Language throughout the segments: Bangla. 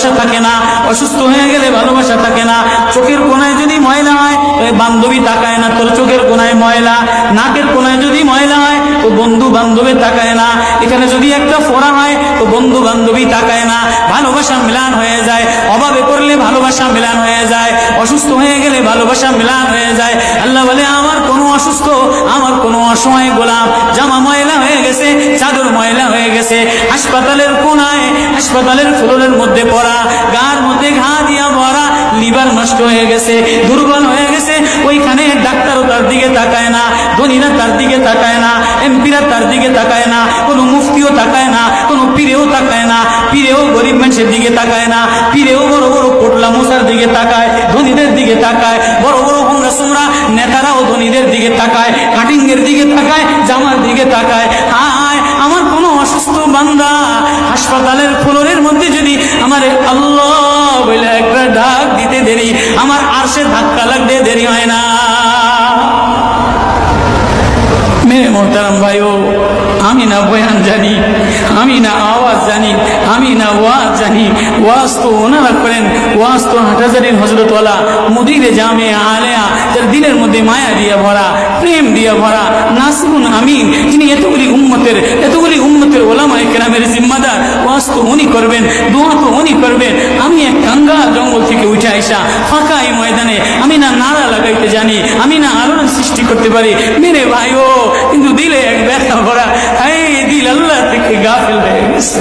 ভালোবাসা থাকে না, অসুস্থ হয়ে গেলে ভালোবাসা থাকে না। চোখের কোনায় যদি ময়লা হয় বান্ধবী তাকায় না, তোর চোখের কোনায় ময়লা। নাকের কোনায় যদি ময়লা হয় তো বন্ধু বান্ধবী তাকায় না। এখানে যদি একটা ফোড়া হয় তো বন্ধু বান্ধবী তাকায় না। ভালোবাসা মিলান হয়ে যায়, অভাবে পড়লে ভালোবাসা মিলান হয়ে যায়, অসুস্থ হয়ে গেলে ভালোবাসা মিলান হয়ে যায়। আল্লাহ বলে আমার কোনো অসুস্থ, আমার কোনো অসহায় গোলাম জামা ময়লা হয়ে গেছে, চাদর ময়লা হয়ে গেছে, হাসপাতালের কোনায় হাসপাতালের ফ্লোরের মধ্যে পড়া, গার মধ্যে ঘা দিয়া ভরা, লিভার নষ্ট হয়ে গেছে, দুর্বল হয়ে গেছে, ওইখানে ডাক্তারও তার দিকে তাকায় না, ধনীরা তার দিকে তাকায় না, এমপিরা তার দিকে তাকায় না, কোনো মুফতিও তাকায় না, কোনো পীরেও তাকায় না, পীরেও গরিব মানুষের দিকে তাকায় না, পীরেও বড় বড় পোটলা মশার দিকে তাকায়, ধনীদের দিকে তাকায়, বড় বড় হোমরা সোমরা নেতারাও ধনীদের দিকে তাকায়, কাটিং এর দিকে তাকায়, জামার দিকে তাকায়। হায় আমার কোনো অসুস্থ বান্দা হাসপাতালের ফ্লোরের মধ্যে যদি আমার আল্লাহ বলে একটা ডাক দিতে দেরি, আমার আরশে ধাক্কা লাগতে দেরি হয় না। মেরে মোহতারাম ভাইও, আমি না বয়ান জানি, আমি না আওয়াজ জানি, আমি না ওয়াজ জানি, ওয়াজ তো ওনারা করেন, ওয়াজ তো হাটহাজারির হযরতওয়ালা মুদিরে জামে আলেয়া, যার দিলের মধ্যে মায়া দিয়ে ভরা, প্রেম দিয়ে ভরা, নাসিরুন আমিন, যিনি এতগুলি উম্মতের ওলামায়ে কেরামের জিম্মাদার। ওয়াজ তো উনি করবেন, দোয়া তো উনি করবেন। আমি এক কাঙ্গাল জঙ্গল থেকে উঠে আইসা ফাঁকা এই ময়দানে আমি না নারা লাগাইতে জানি, আমি না আলোড়ন সৃষ্টি করতে পারি। মেরে ভাইও, কিন্তু দিলে এক ব্যথা ভরা, এই দিল আল্লাহ থেকে গাফিল হয়ে গেছে,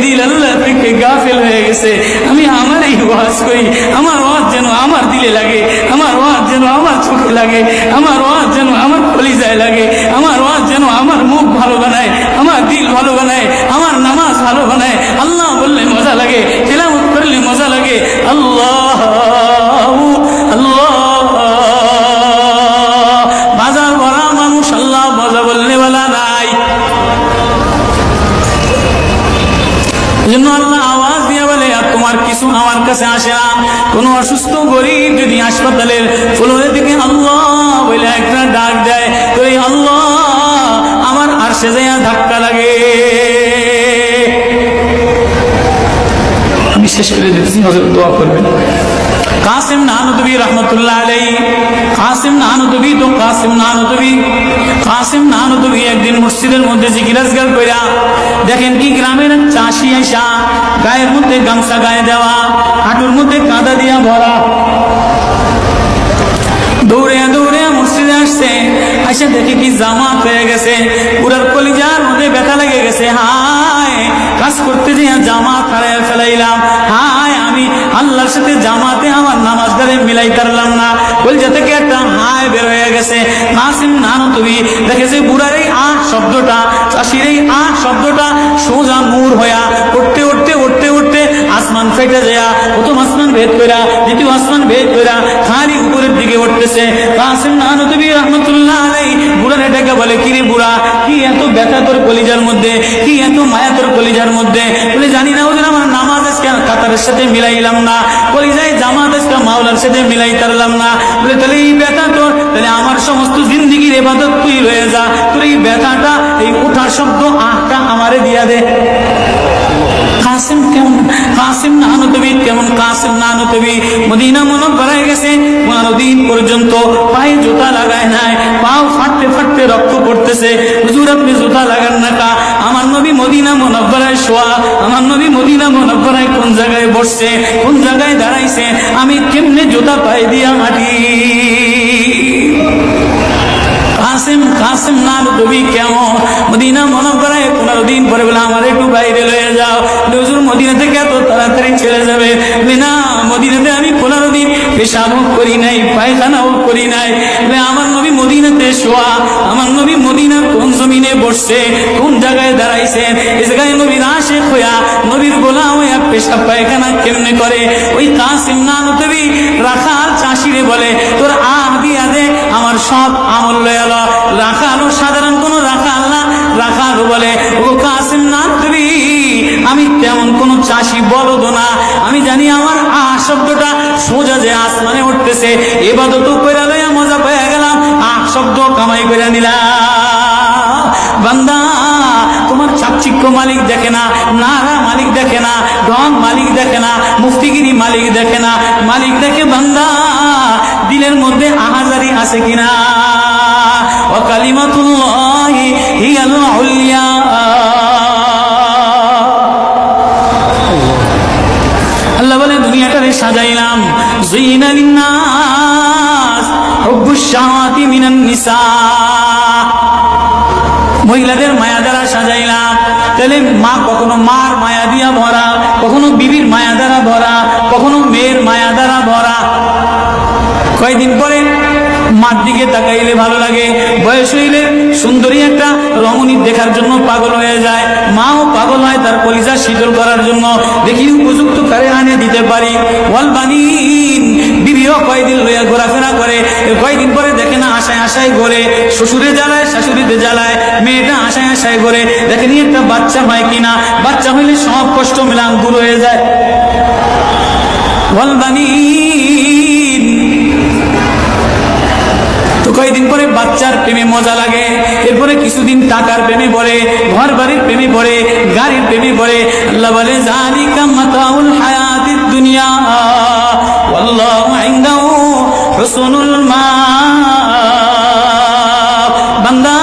দিল আল্লাহ থেকে গাফিল হয়ে গেছে। আমি আমার এই ওয়াজ করি, আমার ওয়াজ যেন আমার দিলে লাগে, আমার ওয়াজ যেন আমার চোখে লাগে, আমার ওয়াজ যেন আমার কলিজায় লাগে, আমার ওয়াজ যেন আমার মুখ ভালো বানায়, আমার দিল ভালো বানায়, আমার নামাজ ভালো বানায়। আল্লাহ বললে মজা লাগে, তেলাওয়াত করলে মজা লাগে। আল্লাহ আল্লাহ, বাজার ভরা মানুষ, আল্লাহ মজা বললে বলা নাই। জন্য আল্লাহ আওয়াজ দিয়ে বলে আর তোমার কিছু আমার কাছে আসে না। কোন অসুস্থ গরিব যদি হাসপাতালের ফ্লোরে থেকে আল্লাহ বলে একটা ডাক দেয়, তো এই আল্লাহ আমার আরশে যাইয়া ধাক্কা লাগে। আমি শেষ করে দিচ্ছি, হযরত দোয়া করবেন। কাসিম নানুতুবি রহমতুল্লাহ আলাইহি, কাসিম নানুতুবি একদিন মসজিদের মধ্যে জিকির আজকার কইরা দেখেন কি গ্রামের চাষি আইসা গায়ের মধ্যে গামছা গায়ে দেওয়া, হাঁটুর মধ্যে কাদা দিয়া ভরা, দৌড়ে দৌড়ে মসজিদে আসছে। আইসা দেখে কি জামাত হয়ে গেছে, পুরার কলিজার মধ্যে ব্যথা লেগে গেছে। হায়, কাজ করতে যে জামাত হারাইয়া ফেলাইলাম। হায়, আমি আল্লাহর সাথে জামাতে আমার নামাজদারে মিলাই পারলাম না। কলিজা থেকে একটা হায় বের হয়ে গেছে। কাসিম নানুতুবি দেখেছে বুড়ার এই আহ শব্দটা, চাষির এই আহ শব্দটা সোজা নূর হইয়া উঠতে উঠতে উঠতে উঠতে আসমান ফেটে যায়, প্রথম আসমান ভেদ কইরা, দ্বিতীয় আসমান ভেদ কইরা খালি উপরের দিকে উঠতেছে। কাসিম নানুতুবি রহমতুল্লাহ আলাইহি বুড়ার এটাকে বলে, কিরে বুড়া, কি এত ব্যথা তোর কলিজার মধ্যে, কি এত মায়া তোর কলিজার মধ্যে? বলে জানি না ওদের আমার নামাজ আজকে কাতারের সাথে মিলাইলাম না, কলিজায় জামাত আজকে মাওলার সাথে মিলাই তারলাম না। বলে তাহলে এই ব্যথা তোর, তাহলে আমার সমস্ত জিন্দিগির ইবাদত তুই রয়ে যা, তোর এই ব্যথাটা, এই ওঠার শব্দ আহটা আমারে দিয়া দে। কাসিম কেমন, কাসিম নানুতুবি কেমন, কাসিম নানুতুবি মদিনা মুনাওয়ারায় গেছে, 15 দিন পর্যন্ত পায়ে জুতা লাগায় নাই, পাও ফাটতে ফাটতে রক্ত পড়তেছে। হুজুর আপনি জুতা লাগান না কা? আমার নবী মদিনা মুনাওয়ারায় শোয়া, আমার নবী মদিনা মুনাওয়ারায় কোন জায়গায় বসছে, কোন জায়গায় দাঁড়াইছে, আমি কেমনে জুতা পায়ে দিয়া হাঁটি? কাসিম নানুতুবি কেমন মদিনা মুনাওয়ারায় 15 দিন পরে বলে আমার একটু বাইরে লয়ে যাও। হুজুর মদিনা থেকে এত তাড়াতাড়ি চলে যাবে? না, মদিনাতে আমি 15 দিন পেশাবও করি নাই, পায়খানাও করি নাই। আমার নবী মদিনাতে শোয়া, আমার নবী মদিনার কোন জমিনে বসছে, কোন জায়গায় দাঁড়াইছে, এই জায়গায় নবীর আশিক হইয়া, নবীর গোলাম হইয়া পেশাব পায়খানা কেমনে করে? ওই কাসিম নানুতুবি রাখাল চাষিরে বলে, তোর আহ দিয়া দে, আমার সব আমল লয়ে এলো। রাখাল সাধারণ কোন রাখাল না, রাখাল বলে, ও কাসিম নানুতুবি আমি তেমন কোন চাষি বলদ না, আমি জানি আমার আহ শব্দটা সোজা যে আসমানে উঠতেছে, ইবাদত কইরা লইয়া মজা পেয়ে গেলাম, আহ শব্দ কামাই করে নিলাম। বান্দা তোমার চাকচিক্য মালিক দেখে না, নারা মালিক দেখে না, ঢং মালিক দেখে না, মুফতিগিরি মালিক দেখে না, মালিক দেখে বান্দা দিলের মধ্যে আহাজারি আছে কিনা। ওয়া কালিমাতুল্লাহি হিয়াল উলিয়া। আল্লাহ বলে দুনিয়াটারে সাজাইলাম, যুইনা লিন্নাস হুব্বুশ শাহাওয়াতি মিনান নিসা, মহিলাদের মায়া দ্বারা সাজাইলাম। তাহলে মা কখনো মার মায়া দিয়া ভরা, কখনো বিবির মায়া দ্বারা ভরা, কখনো মেয়ের মায়া দ্বারা ভরা। কয়েকদিন পরে মার দিকে তাকাইলে ভালো লাগে, বয়স হইলে সুন্দরী একটা রমণী দেখার জন্য পাগল হয়ে যায়, মাও পাগল হয় তার কলিজা শীতল করার জন্য। দেখি উপযুক্ত কারে আনে দিতে পারি। ওয়াল বানিন, বিবিও কয়েকদিন লইয়া ঘোরাফেরা করে, কয়েকদিন পরে দেখে না আশায় আশায় ঘোরে, শ্বশুরে জ্বালায় শাশুড়িতে জ্বালায়, মেয়েটা আশায় আশায় ঘোরে, দেখেনি একটা বাচ্চা হয় কিনা। বাচ্চা হইলে সব কষ্ট মিলান দূর হয়ে যায়। ওয়াল বানিন, তো কয়েকদিন পরে বাচ্চার প্রেমে মজা লাগে, এরপরে কিছুদিন টাকার প্রেমে পড়ে, ঘর বাড়ির প্রেমে পড়ে, গাড়ির প্রেমে পড়ে। আল্লাহ বলে যালিকা মাতাউল হায়াতিদ দুনিয়া ওয়াল্লাহু ইনদাহু হুসনুল মাআব। বান্দা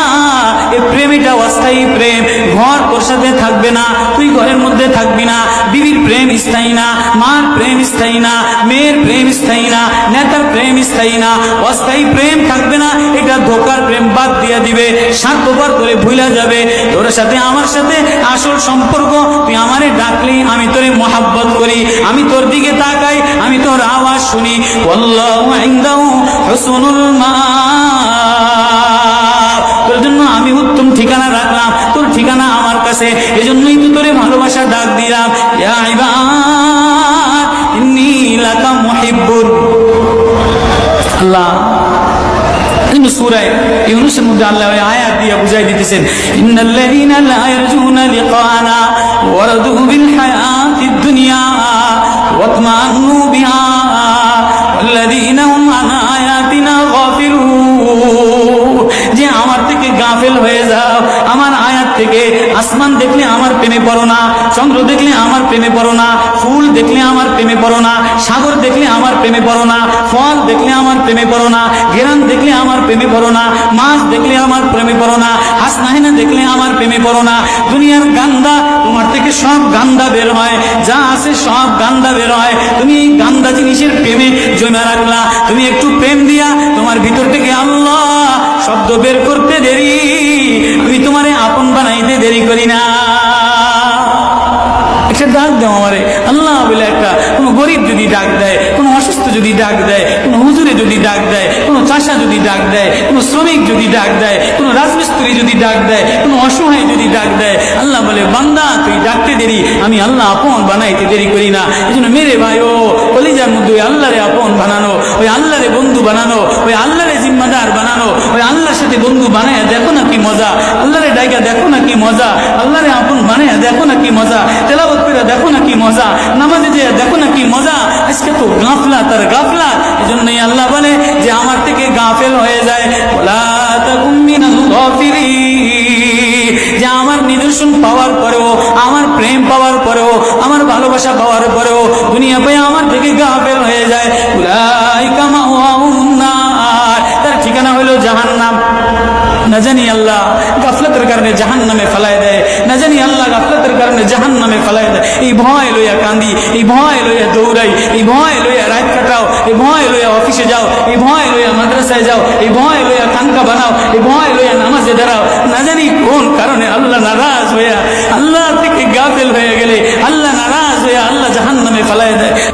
এই প্রেমটা অস্থায়ী প্রেম, ঘর তোর সাথে থাকবে না, তুই ঘরের মধ্যে থাকবি না। বিবির প্রেম স্থায়ী না, মার প্রেম স্থায়ী না, মেয়ের প্রেম স্থায়ী না, নেতার প্রেম স্থায়ী না, অস্থায়ী প্রেম থাকবে না। এটা ধোকার প্রেম, বাদ দিয়ে দিবে, স্বার্থপর করে ভুলা যাবে। তোর সাথে আমার সাথে আসল সম্পর্ক, তুই আমারে ডাকলি আমি তোরে মহাব্বত করি, আমি তোর দিকে তাকাই, আমি তোর আওয়াজ শুনি। আল্লাহু ইনদাহু হুসনুল মাআব, তোর জন্য আমি উত্তম ঠিকানা রাখলাম, তোর ঠিকানা আমার কাছে, এজন্যই তো তোরে ভালোবাসা ডাক দিলাম। ইয়া ইবাদ ইন্নী লাকা মুহিব্বুন। আল্লাহ কিন্তু সূরা ইউনূসের মধ্যে আল্লাহ ওই আয়াত দিয়ে বুঝাই দিতেছেন, ইন্নাল্লাযীনা লা ইয়ারজুনা লিকানা ওয়া রাদু বিল হায়াতিদ দুনিয়া ওয়া তামান্নু বিহা ওয়াল্লাযীনা হুম আন আয়াতিনা গাফিলুন। যে আমার থেকে গাফেল হয়ে যাও, আমার আয়াত থেকে। আসমান দেখলে আমার প্রেমে পড়ো না, চন্দ্র দেখলে আমার প্রেমে পড়ো না, ফুল দেখলে আমার প্রেমে পড়ো না, সাগর দেখলে আমার প্রেমে পড়ো না, ফল দেখলে আমার প্রেমে পড়ো না, ঘেরান দেখলে আমার প্রেমে পড়ো না, মাছ দেখলে আমার প্রেমে পড়ো না, হাসনাহিনা দেখলে আমার প্রেমে পড়ো না। দুনিয়ার গান্দা, তোমার থেকে সব গান্দা বের হয়, যা আছে সব গান্দা বের হয়। তুমি এই গান্দা জিনিসের প্রেমে জমে রাখলা। তুমি একটু প্রেম দিয়া তোমার ভিতর থেকে আল্লাহ শব্দ বের করতে দেরি, আমি তোমারে আপন বানাইতে দেরি করি না। একটা ডাক দাও আমারে আল্লাহ বলে, একটা কোনো গরিব যদি ডাক দেয়, কোনো অসুস্থ যদি ডাক দেয়, কোনো হুজুরে যদি ডাক দেয়, কোনো চাষা যদি ডাক দেয়, কোনো শ্রমিক যদি ডাক দেয়, কোনো রাজমিস্ত্রি যদি ডাক দেয়, কোনো অসহায় যদি ডাক দেয়, আল্লাহ বলে বান্দা তুই ডাকতে দেরি, আমি আল্লাহ আপন বানাইতে দেরি করি না। এই জন্য মেরে ভাই ও কলিজার মধ্যে ওই আল্লাহরে আপন বানানো, ওই আল্লাহরে বন্ধু বানানো, ওই আল্লাহরে জিম্মাদার বানানো, ওই আল্লাহর সাথে বন্ধু বানায় দেখো না কি মজা, আল্লাহরে ডাইকা দেখো না কি মজা, আল্লাহরে আপন বানায় দেখো না কি মজা, তেলাওয়াত করে দেখো না কি মজা, নামাজে যে দেখো না কি মজা। আজকে তো গাফলাত আর গাফলাত। এজন্যই আল্লাহ বলে যে আমার থেকে গাফেল হয়ে যায়, ওয়ালা তাকুম মিনাল গাফিলিন। যে আমার নিদর্শন পাওয়ার পরেও, আমার প্রেম পাওয়ার পরেও, আমার ভালোবাসা পাওয়ার পরেও দুনিয়া পেয়ে আমার থেকে গাফেল হয়ে যায়, উলাইকা মাওয়াহুমুন নার, তার ঠিকানা হলো জাহান্নাম। না জানি আল্লাহ গাফলতের কারণে জাহান্নামে ফেলায় দেয়, না জানি আল্লাহ গাফলতের কারণে জাহান্নামে ফেলায় দেয়। এই ভয় লইয়া কান্দি, এই ভয় লইয়া দৌড়াই, এই ভয় লইয়া রাত কাটাও, এই ভয় লইয়া অফিসে যাও, এই ভয় লইয়া মাদ্রাসায় যাও, এই ভয় লইয়া খানকা বানাও, এই ভয় লইয়া নামাজে দাঁড়াও। না জানি কোন কারণে আল্লাহ নারাজ হয়ে